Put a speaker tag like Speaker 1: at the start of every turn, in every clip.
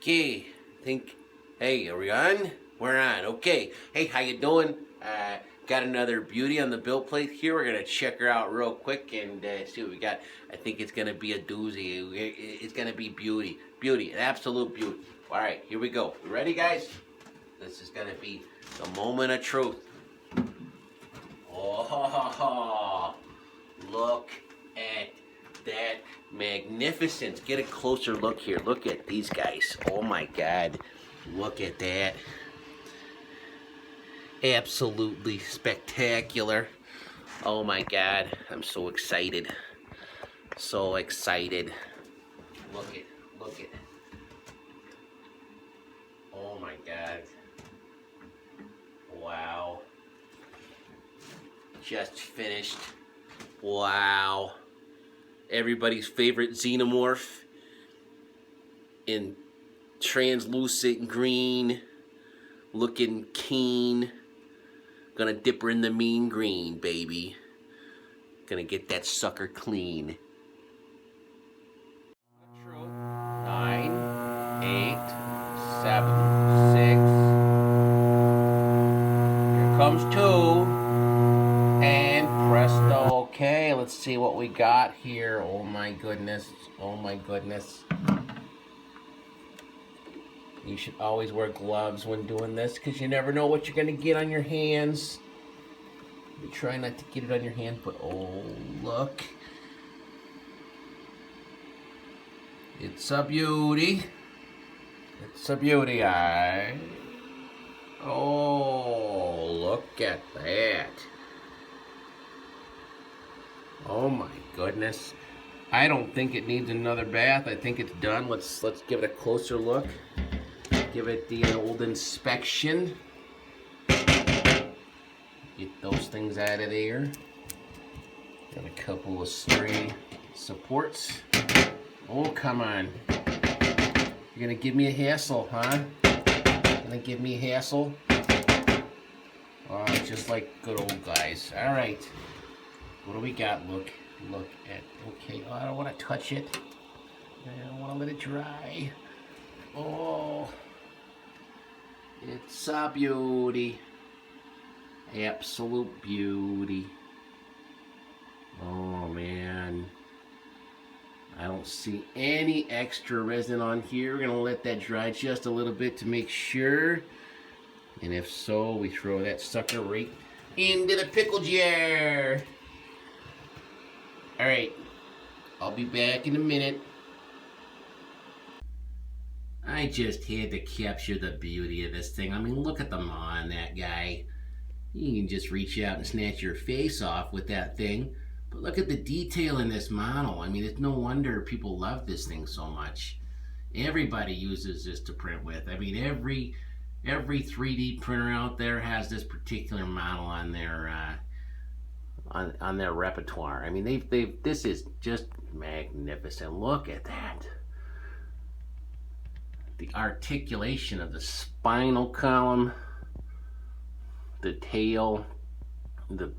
Speaker 1: Okay, hey, are we on? We're on, okay. Hey, how you doing? Got another beauty on the build plate here. We're gonna check her out real quick and see what we got. I think it's gonna be a doozy. It's gonna be beauty, an absolute beauty. All right, here we go. You ready, guys? This is gonna be the moment of truth. Oh, look at that magnificence. Get a closer look here. Look at these guys. Oh my God. Look at that. Absolutely spectacular. Oh my God. I'm so excited. So excited. Look at. Oh my God. Wow. Just finished. Wow. Everybody's favorite xenomorph in translucent green, looking keen. Gonna dip her in the mean green, baby. Gonna get that sucker clean. 9, 8, 7, 6. Here comes 2. And presto. Okay, let's see what we got here. Oh my goodness. Oh my goodness. You should always wear gloves when doing this because you never know what you're going to get on your hands. You try not to get it on your hands, but oh, look. It's a beauty. It's a beauty. Oh, look at that. Oh my goodness. I don't think it needs another bath. I think it's done. Let's give it a closer look. Give it the old inspection. Get those things out of there. Got a couple of stray supports. Oh, come on. You're gonna give me a hassle, huh? Gonna give me a hassle? Oh, just like good old guys. All right. What do we got? Look at, okay, I don't want to touch it. I don't want to let it dry. Oh, it's a beauty. Absolute beauty. Oh, man. I don't see any extra resin on here. We're going to let that dry just a little bit to make sure. And if so, we throw that sucker right into the pickle jar. All right, I'll be back in a minute. I just had to capture the beauty of this thing. I mean, look at the maw on that guy. You can just reach out and snatch your face off with that thing. But look at the detail in this model. I mean, it's no wonder people love this thing so much. Everybody uses this to print with. I mean, every 3D printer out there has this particular model on their on their repertoire. I mean, this is just magnificent. Look at that. The articulation of the spinal column, the tail, the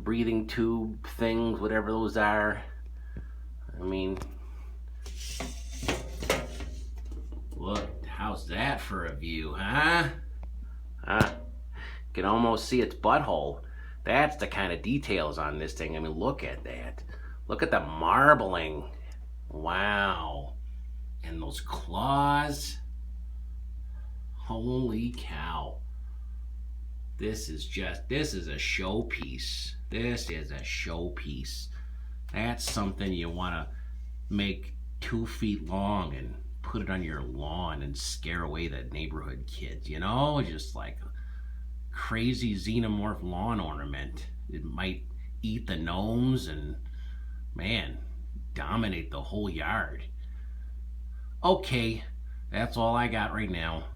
Speaker 1: breathing tube things, whatever those are. I mean, look, how's that for a view, huh? Can almost see its butthole. That's the kind of details on this thing. I mean, look at that. Look at the marbling. Wow. And those claws. Holy cow. This is a showpiece. This is a showpiece. That's something you want to make 2 feet long and put it on your lawn and scare away the neighborhood kids, you know? Just like crazy xenomorph lawn ornament. It might eat the gnomes and, man, dominate the whole yard. Okay, that's all I got right now.